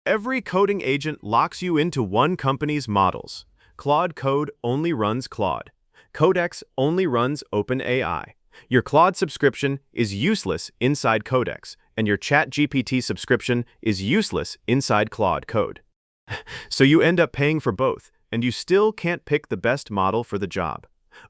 Every coding agent locks you into one company's models. Claude Code only runs Claude. Codex only runs OpenAI. Your Claude subscription is useless inside Codex, and your ChatGPT subscription is useless inside Claude Code. So you end up paying for both, and you still can't pick the best model for the job.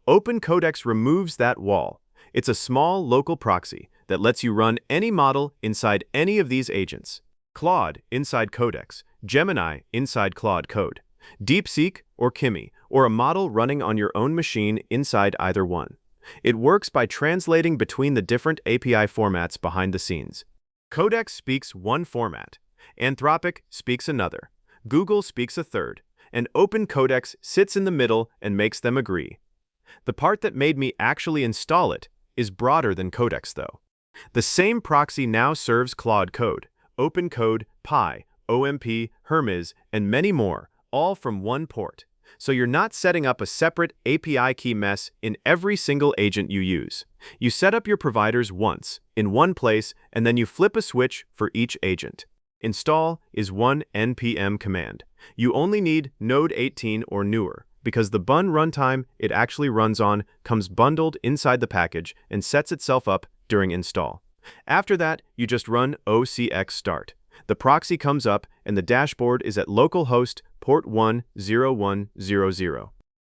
OpenCodex removes that wall. It's a small local proxy that lets you run any model inside any of these agents. Claude inside Codex, Gemini inside Claude Code, DeepSeek or Kimi, or a model running on your own machine inside either one. It works by translating between the different API formats behind the scenes. Codex speaks one format, Anthropic speaks another, Google speaks a third, and OpenCodex sits in the middle and makes them agree. The part that made me actually install it is broader than Codex, though. The same proxy now serves Claude Code, OpenCode, Pi, OMP, Hermes, and many more, all from one port. So you're not setting up a separate API key mess in every single agent you use. You set up your providers once, in one place, and then you flip a switch for each agent. Install is one npm command. You only need Node 18 or newer, because the bun runtime it actually runs on comes bundled inside the package and sets itself up during install. After that, you just run OCX start. The proxy comes up and the dashboard is at localhost port 10100.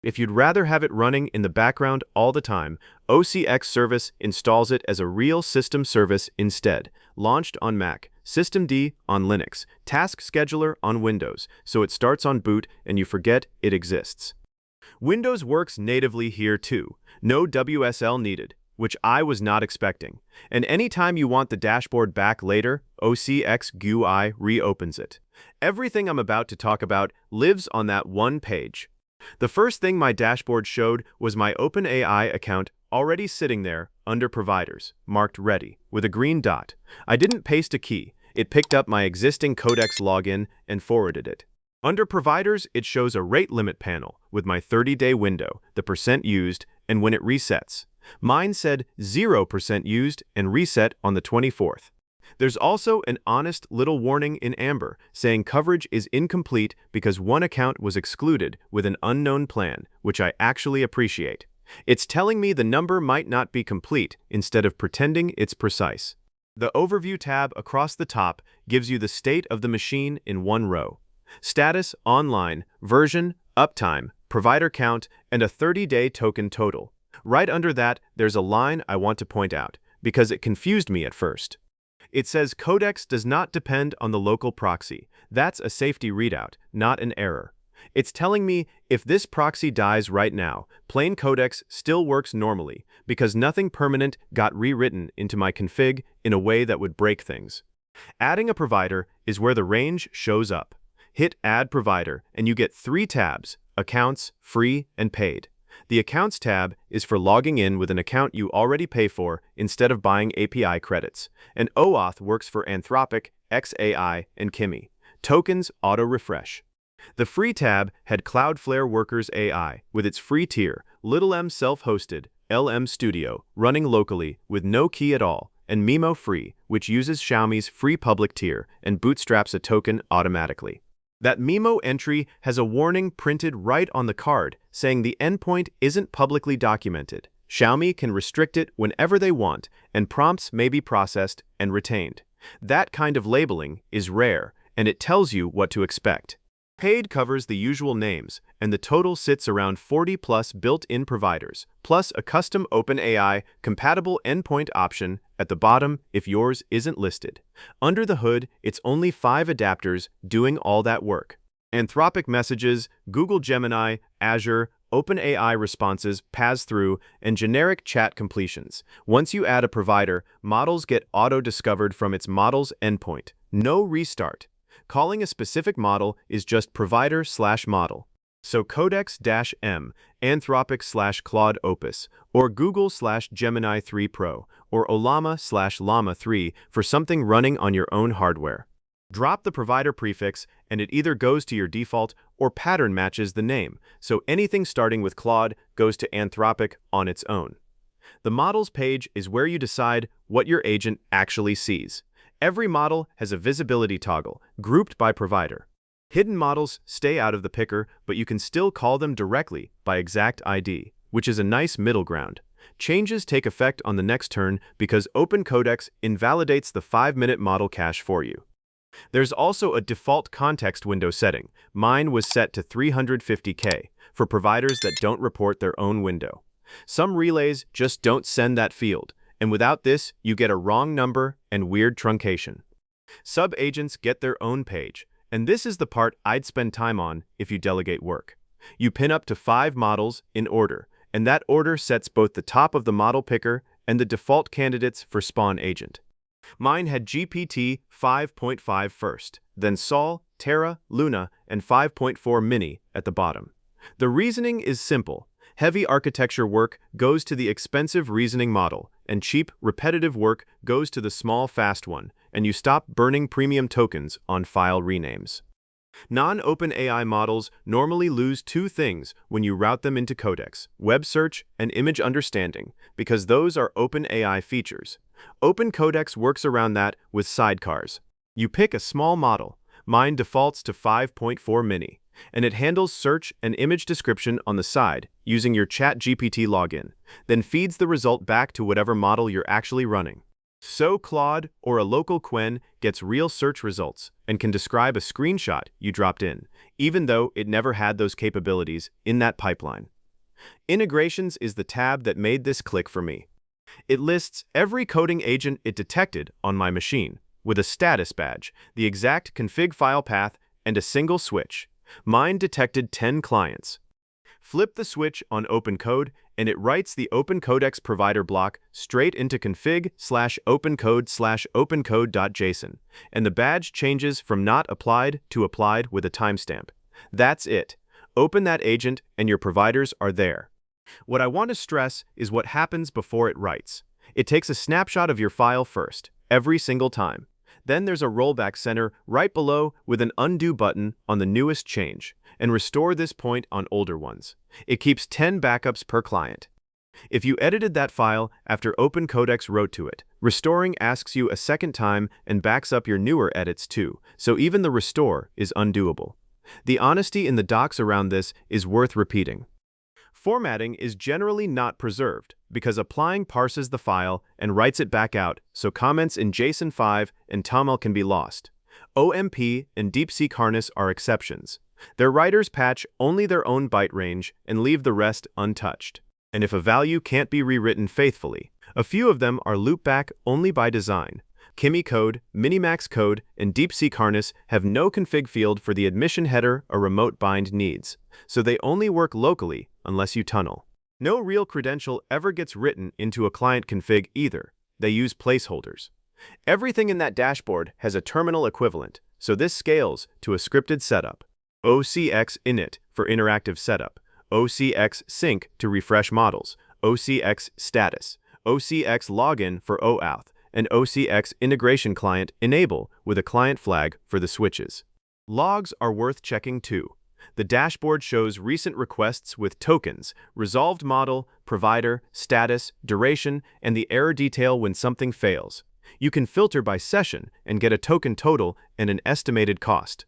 If you'd rather have it running in the background all the time, OCX service installs it as a real system service instead, launched on Mac, Systemd on Linux, Task Scheduler on Windows, so it starts on boot and you forget it exists. Windows works natively here too, no WSL needed, which I was not expecting. And anytime you want the dashboard back later, OCX GUI reopens it. Everything I'm about to talk about lives on that one page. The first thing my dashboard showed was my OpenAI account already sitting there under Providers, marked Ready, with a green dot. I didn't paste a key. It picked up my existing Codex login and forwarded it. Under Providers, it shows a rate limit panel with my 30-day window, the percent used, and when it resets. Mine said 0% used and reset on the 24th. There's also an honest little warning in amber saying coverage is incomplete because one account was excluded with an unknown plan, which I actually appreciate. It's telling me the number might not be complete instead of pretending it's precise. The Overview tab across the top gives you the state of the machine in one row. Status, online, version, uptime, provider count, and a 30-day token total. Right under that, there's a line I want to point out, because it confused me at first. It says Codex does not depend on the local proxy. That's a safety readout, not an error. It's telling me if this proxy dies right now, plain Codex still works normally, because nothing permanent got rewritten into my config in a way that would break things. Adding a provider is where the range shows up. Hit Add Provider, and you get 3 tabs: Accounts, Free, and Paid. The Accounts tab is for logging in with an account you already pay for instead of buying API credits. And OAuth works for Anthropic, XAI, and Kimi. Tokens auto-refresh. The Free tab had Cloudflare Workers AI with its free tier, LLM self-hosted, LM Studio, running locally with no key at all, and Mimo Free, which uses Xiaomi's free public tier and bootstraps a token automatically. That Mimo entry has a warning printed right on the card saying the endpoint isn't publicly documented. Xiaomi can restrict it whenever they want, and prompts may be processed and retained. That kind of labeling is rare, and it tells you what to expect. Paid covers the usual names, and the total sits around 40 plus built-in providers, plus a custom OpenAI compatible endpoint option at the bottom if yours isn't listed. Under the hood, it's only 5 adapters doing all that work. Anthropic messages, Google Gemini, Azure, OpenAI responses pass through, and generic chat completions. Once you add a provider, models get auto-discovered from its model's endpoint. No restart. Calling a specific model is just provider/model. So Codex-M, Anthropic/Claude Opus, or Google/Gemini 3 Pro, or Ollama/Llama 3 for something running on your own hardware. Drop the provider prefix and it either goes to your default or pattern matches the name, so anything starting with Claude goes to Anthropic on its own. The models page is where you decide what your agent actually sees. Every model has a visibility toggle, grouped by provider. Hidden models stay out of the picker, but you can still call them directly by exact ID, which is a nice middle ground. Changes take effect on the next turn because OpenCodex invalidates the 5-minute model cache for you. There's also a default context window setting. Mine was set to 350K for providers that don't report their own window. Some relays just don't send that field, and without this, you get a wrong number and weird truncation. Sub-agents get their own page, and this is the part I'd spend time on if you delegate work. You pin up to 5 models in order, and that order sets both the top of the model picker and the default candidates for spawn agent. Mine had GPT 5.5 first, then Sol, Terra, Luna, and 5.4 Mini at the bottom. The reasoning is simple. Heavy architecture work goes to the expensive reasoning model, and cheap, repetitive work goes to the small, fast one, and you stop burning premium tokens on file renames. Non-OpenAI models normally lose 2 things when you route them into Codex: web search and image understanding, because those are OpenAI features. OpenCodex works around that with sidecars. You pick a small model. Mine defaults to 5.4 Mini, and it handles search and image description on the side using your ChatGPT login, then feeds the result back to whatever model you're actually running. So Claude or a local Quen gets real search results and can describe a screenshot you dropped in, even though it never had those capabilities in that pipeline. Integrations is the tab that made this click for me. It lists every coding agent it detected on my machine, with a status badge, the exact config file path, and a single switch. Mine detected 10 clients. Flip the switch on OpenCode, and it writes the OpenCodex provider block straight into config/opencode/opencode.json, and the badge changes from not applied to applied with a timestamp. That's it. Open that agent, and your providers are there. What I want to stress is what happens before it writes. It takes a snapshot of your file first, every single time. Then there's a rollback center right below with an undo button on the newest change, and restore this point on older ones. It keeps 10 backups per client. If you edited that file after OpenCodex wrote to it, restoring asks you a second time and backs up your newer edits too, so even the restore is undoable. The honesty in the docs around this is worth repeating. Formatting is generally not preserved because applying parses the file and writes it back out, so comments in JSON 5 and TOML can be lost. OMP and DeepSeek Harness are exceptions. Their writers patch only their own byte range and leave the rest untouched. And if a value can't be rewritten faithfully, a few of them are loopback only by design. Kimi Code, Minimax Code, and DeepSeek Harness have no config field for the admission header a remote bind needs, so they only work locally unless you tunnel. No real credential ever gets written into a client config either. They use placeholders. Everything in that dashboard has a terminal equivalent, so this scales to a scripted setup. OCX init for interactive setup, OCX sync to refresh models, OCX status, OCX login for OAuth, and OCX integration client enable with a client flag for the switches. Logs are worth checking too. The dashboard shows recent requests with tokens, resolved model, provider, status, duration, and the error detail when something fails. You can filter by session and get a token total and an estimated cost.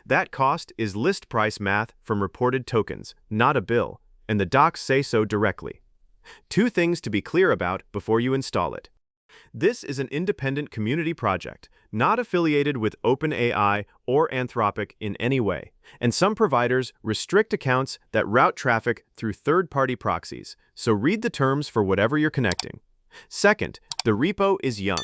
That cost is list price math from reported tokens, not a bill, and the docs say so directly. 2 things to be clear about before you install it. This is an independent community project, not affiliated with OpenAI or Anthropic in any way, and some providers restrict accounts that route traffic through third-party proxies, so read the terms for whatever you're connecting. Second, the repo is young.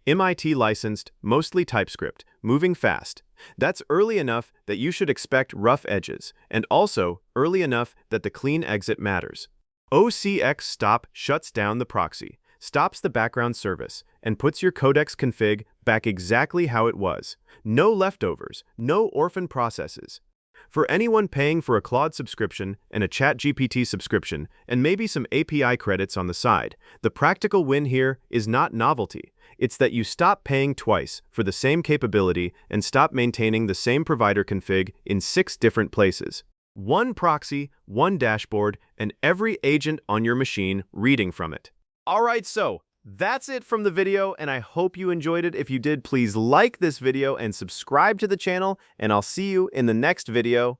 MIT licensed, mostly TypeScript, moving fast. That's early enough that you should expect rough edges, and also early enough that the clean exit matters. OCX stop shuts down the proxy, stops the background service, and puts your Codex config back exactly how it was. No leftovers, no orphan processes. For anyone paying for a Claude subscription and a ChatGPT subscription, and maybe some API credits on the side, the practical win here is not novelty. It's that you stop paying twice for the same capability and stop maintaining the same provider config in 6 different places. 1 proxy, 1 dashboard, and every agent on your machine reading from it. Alright, so That's it from the video, and I hope you enjoyed it. If you did, please like this video and subscribe to the channel, and I'll see you in the next video.